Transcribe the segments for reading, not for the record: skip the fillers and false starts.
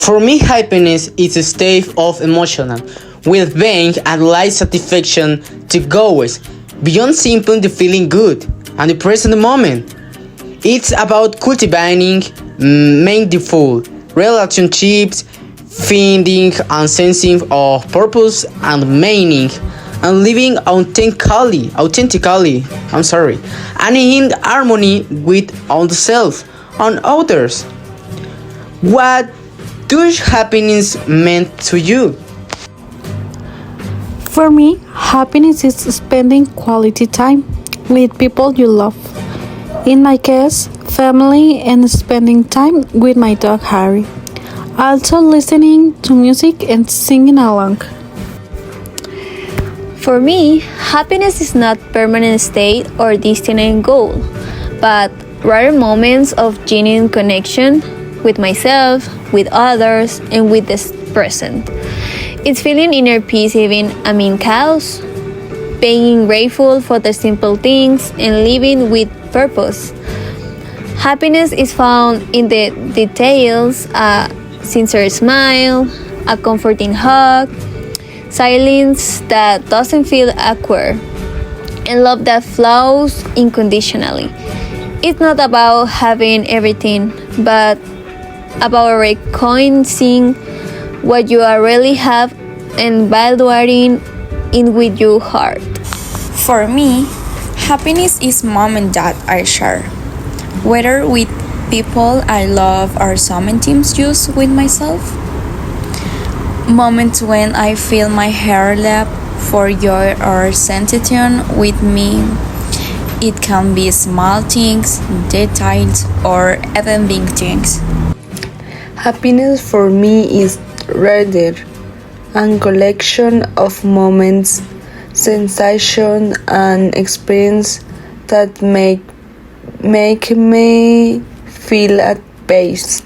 For me, happiness is a state of emotional well-being and life satisfaction to goals beyond simply the feeling good and the present moment. It's about cultivating meaningful relationships, finding and sensing of purpose and meaning, and living authentically, and in harmony with ourselves and others. What does happiness mean to you? For me, happiness is spending quality time with people you love. In my case, family and spending time with my dog Harry. Also listening to music and singing along. For me, happiness is not permanent state or distant goal, but rather moments of genuine connection with myself, with others, and with the present. It's feeling inner peace even amid chaos, being grateful for the simple things, and living with purpose. Happiness is found in the details, a sincere smile, a comforting hug, silence that doesn't feel awkward, and love that flows unconditionally. It's not about having everything, but about recognizing what you already have and valuing it with your heart. For me, happiness is moments that I share, whether with people I love or sometimes just with myself. Moments when I feel my hair leap for joy or sensation with me. It can be small things, details, or even big things. Happiness for me is rather a collection of moments, sensations, and experiences that make me feel at peace.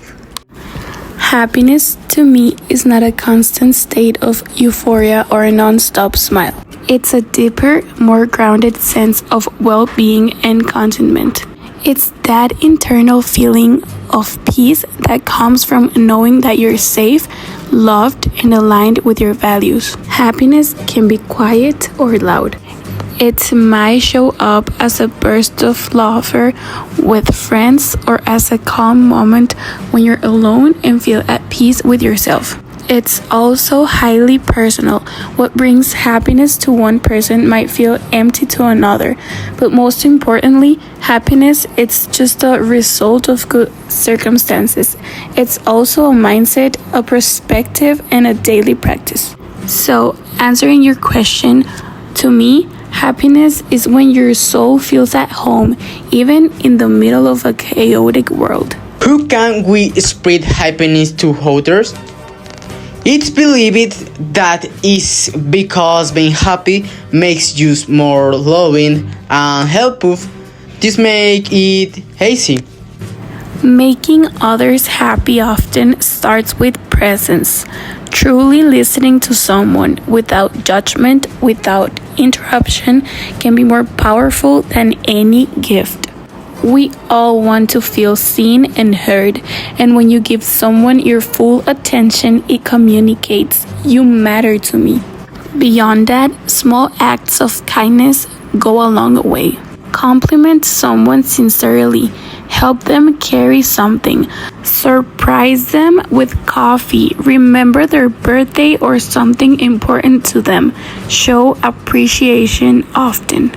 Happiness to me is not a constant state of euphoria or a non-stop smile. It's a deeper, more grounded sense of well-being and contentment. It's that internal feeling of peace that comes from knowing that you're safe, loved, and aligned with your values. Happiness can be quiet or loud. It might show up as a burst of laughter with friends or as a calm moment when you're alone and feel at peace with yourself. It's also highly personal. What brings happiness to one person might feel empty to another, but most importantly, happiness it's just a result of good circumstances. It's also a mindset, a perspective, and a daily practice. So, answering your question, to me, happiness is when your soul feels at home, even in the middle of a chaotic world. How can we spread happiness to others? It's believed that is because being happy makes you more loving and helpful. This makes it easy. Making others happy often starts with presence. Truly listening to someone without judgment, without interruption, can be more powerful than any gift. We all want to feel seen and heard, and when you give someone your full attention, it communicates, "You matter to me." Beyond that, small acts of kindness go a long way. Compliment someone sincerely. Help them carry something. Surprise them with coffee. Remember their birthday or something important to them. Show appreciation often.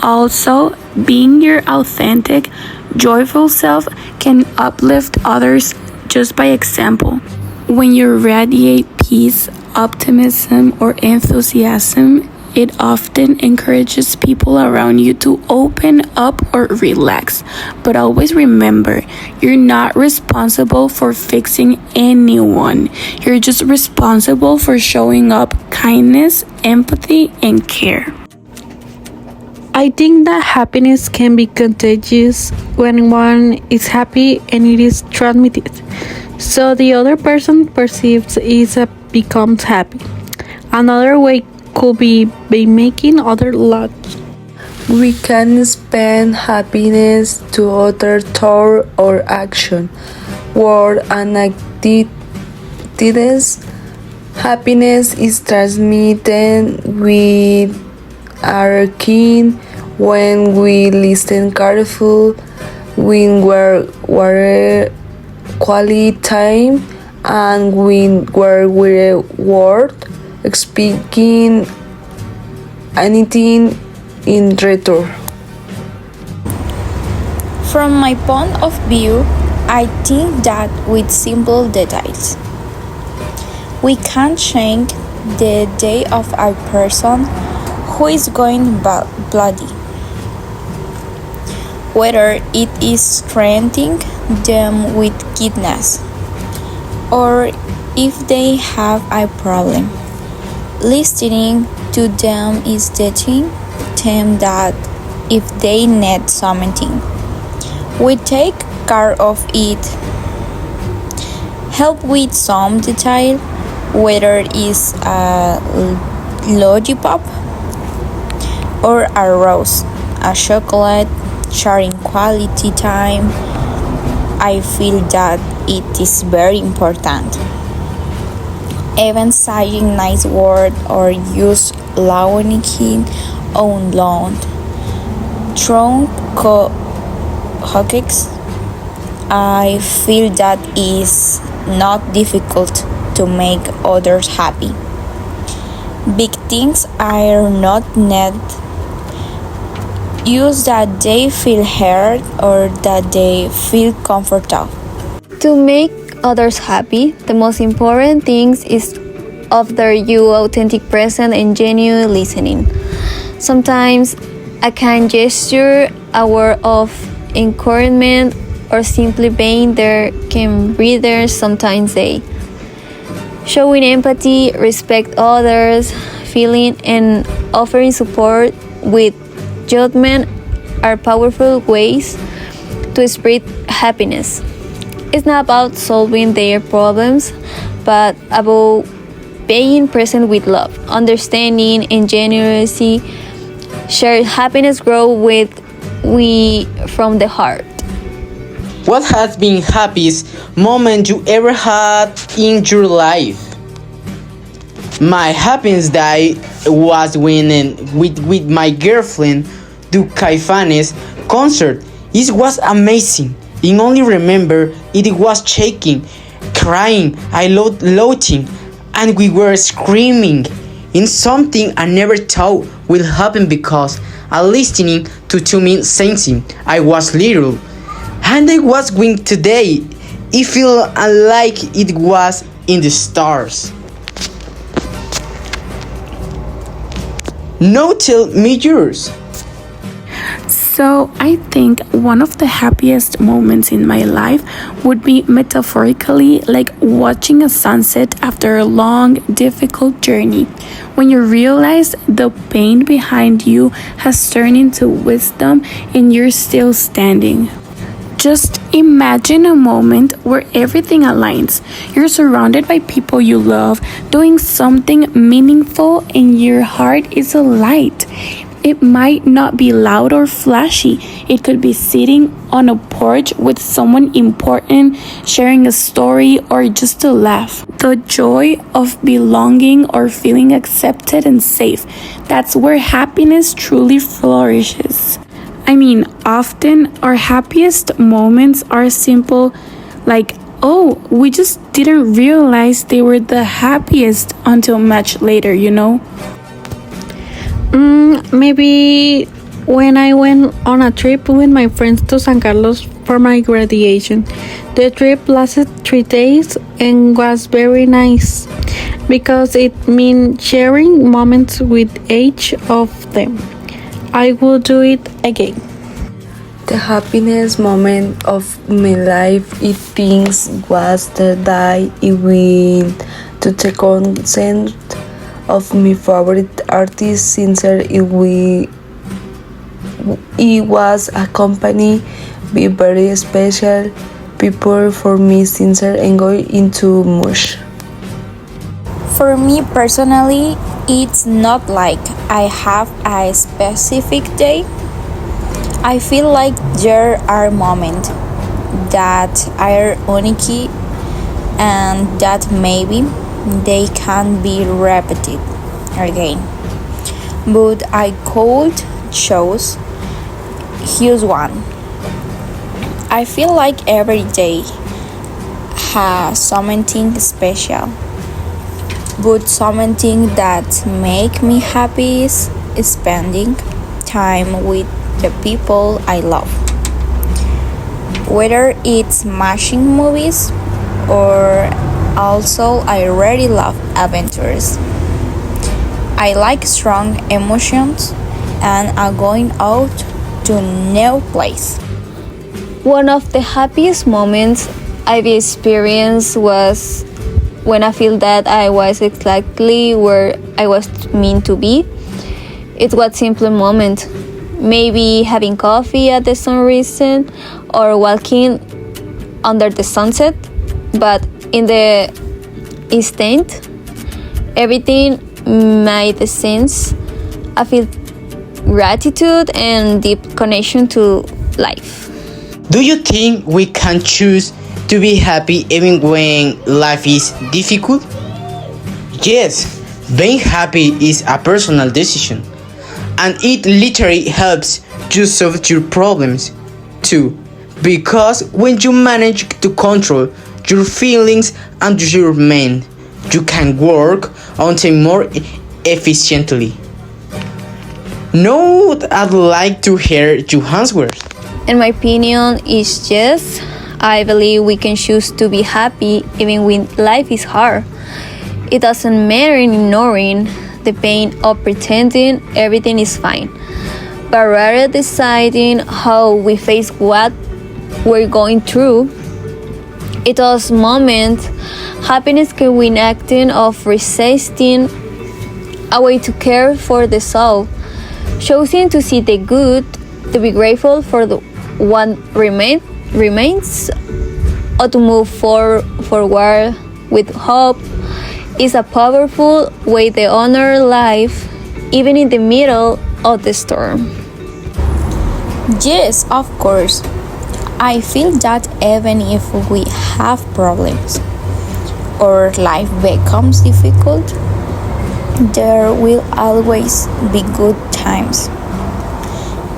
Also, being your authentic, joyful self can uplift others just by example. When you radiate peace, optimism, or enthusiasm, it often encourages people around you to open up or relax. But always remember, you're not responsible for fixing anyone. You're just responsible for showing up kindness, empathy, and care. I think that happiness can be contagious when one is happy and it is transmitted. So the other person perceives it becomes happy. Another way could be by making others laugh. We can spend happiness to other thought or action, word and unexpected happiness is transmitted with our keen when we listen careful, when we're quality time, and when we're word speaking anything in return. From my point of view, I think that with simple details, we can change the day of a person who is going bloody. Whether it is strengthening them with kindness, or if they have a problem, listening to them is teaching them that if they need something, we take care of it. Help with some detail, whether it's a lollipop or a rose, a chocolate, sharing quality time. I feel that it is very important. Even saying nice word or use laughing on loud. Through hotcakes, I feel that is not difficult to make others happy. Big things are not need. Use that they feel heard or that they feel comfortable. To make others happy, the most important thing is offer you authentic presence and genuine listening. Sometimes a kind gesture, a word of encouragement, or simply being there can readers sometimes say. Showing empathy, respect others, feeling, and offering support with judgment are powerful ways to spread happiness. It's not about solving their problems, but about being present with love, understanding, and generosity. Shared happiness grow with we from the heart. What has been happiest moment you ever had in your life? My happiest day was when with my girlfriend to Caifanes concert. It was amazing. I only remember it was shaking, crying, loading, and we were screaming in something I never thought would happen because I listening to Tumin singing. I was little, and I was going today. It felt like it was in the stars. Now tell me yours. So, I think one of the happiest moments in my life would be metaphorically like watching a sunset after a long, difficult journey. When you realize the pain behind you has turned into wisdom and you're still standing. Just imagine a moment where everything aligns. You're surrounded by people you love, doing something meaningful, and your heart is alight. It might not be loud or flashy. It could be sitting on a porch with someone important, sharing a story, or just a laugh. The joy of belonging or feeling accepted and safe. That's where happiness truly flourishes. I mean, often our happiest moments are simple, like, oh, we just didn't realize they were the happiest until much later, you know? Maybe when I went on a trip with my friends to San Carlos for my graduation. The trip lasted 3 days and was very nice because it meant sharing moments with each of them. I will do it again. The happiness moment of my life, I think, was the day I went to the concert of my favorite artist since it was accompanied by very special people for me since I enjoy into much. For me personally, it's not like I have a specific day. I feel like there are moments that are unique and that maybe they can be repeated again. But I could choose. Here's one. I feel like every day has something special, but something that make me happy is spending time with the people I love. Whether it's watching movies or also I really love adventures. I like strong emotions and are going out to new place. One of the happiest moments I've experienced was when I feel that I was exactly where I was meant to be. It was a simple moment, maybe having coffee at the sunrise or walking under the sunset, but in the instant, everything made sense. I feel gratitude and deep connection to life. Do you think we can choose to be happy even when life is difficult? Yes, being happy is a personal decision, and it literally helps you solve your problems too. Because when you manage to control your feelings and your mind, you can work on them more efficiently. Now, I'd like to hear your answers. And my opinion is yes, I believe we can choose to be happy even when life is hard. It doesn't matter ignoring the pain or pretending everything is fine, but rather deciding how we face what we're going through. In those moments, happiness can be an acting of resisting, a way to care for the soul, choosing to see the good, to be grateful for the one remains, or to move forward with hope is a powerful way to honor life, even in the middle of the storm. Yes, of course. I feel that even if we have problems or life becomes difficult, there will always be good times.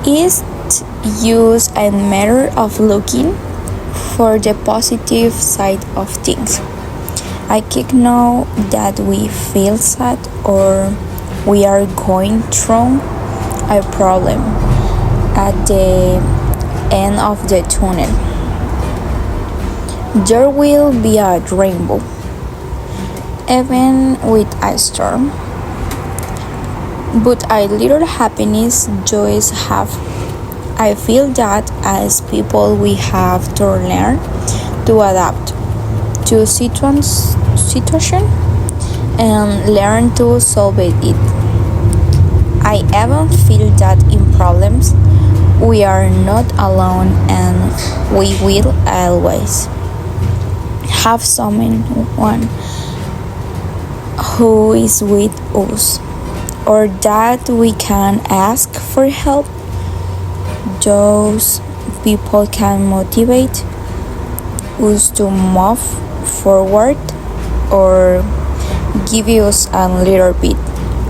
It's just a matter of looking for the positive side of things. I can know that we feel sad or we are going through a problem at the end of the tunnel. There will be a rainbow, even with a storm. But a little happiness joys have. I feel that as people we have to learn to adapt to situation and learn to solve it. I even feel that in problems we are not alone and we will always have someone who is with us or that we can ask for help. Those people can motivate us to move forward or give us a little bit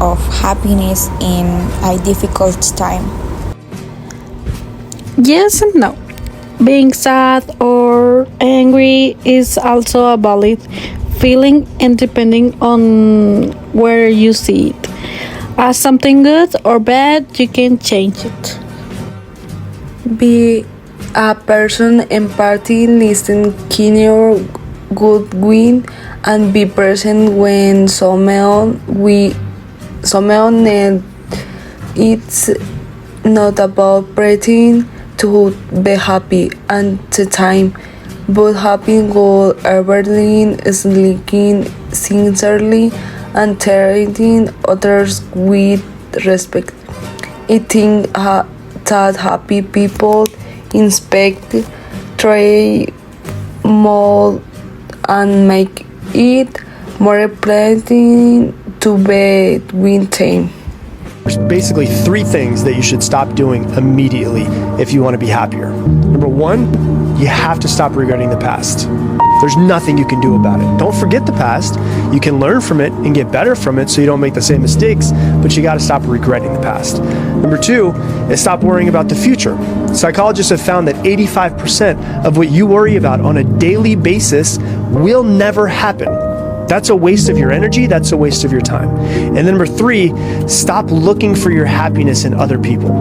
of happiness in a difficult time. Yes and no. Being sad or angry is also a valid feeling and depending on where you see it. As something good or bad, you can change it. Be a person empathy, listen keener, good win, and be present when someone need. It's not about pretending to be happy at the time, but having goal everything is linking sincerely and treating others with respect. I think that happy people inspect, try more, and make it more pleasant to be with them. There's basically 3 things that you should stop doing immediately if you want to be happier. Number 1, you have to stop regretting the past. There's nothing you can do about it. Don't forget the past. You can learn from it and get better from it so you don't make the same mistakes, but you got to stop regretting the past. Number 2 is stop worrying about the future. Psychologists have found that 85% of what you worry about on a daily basis will never happen. That's a waste of your energy. That's a waste of your time. And then number 3, stop looking for your happiness in other people.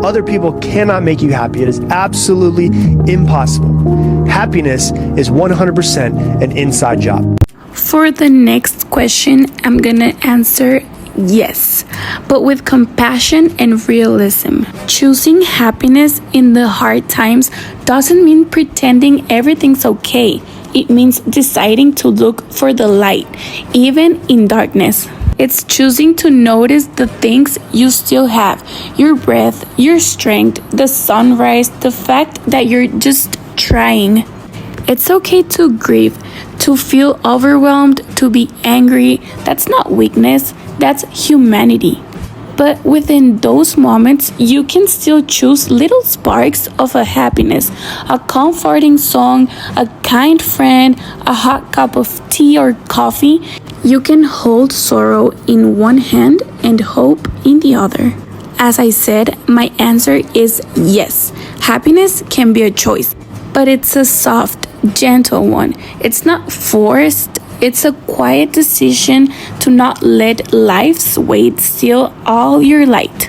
Other people cannot make you happy. It is absolutely impossible. Happiness is 100% an inside job. For the next question, I'm gonna answer yes, but with compassion and realism. Choosing happiness in the hard times doesn't mean pretending everything's okay. It means deciding to look for the light, even in darkness. It's choosing to notice the things you still have, your breath, your strength, the sunrise, the fact that you're just trying. It's okay to grieve, to feel overwhelmed, to be angry. That's not weakness, that's humanity. But within those moments, you can still choose little sparks of a happiness, a comforting song, a kind friend, a hot cup of tea or coffee. You can hold sorrow in one hand and hope in the other. As I said, my answer is yes. Happiness can be a choice, but it's a soft, gentle one. It's not forced. It's a quiet decision to not let life's weight steal all your light.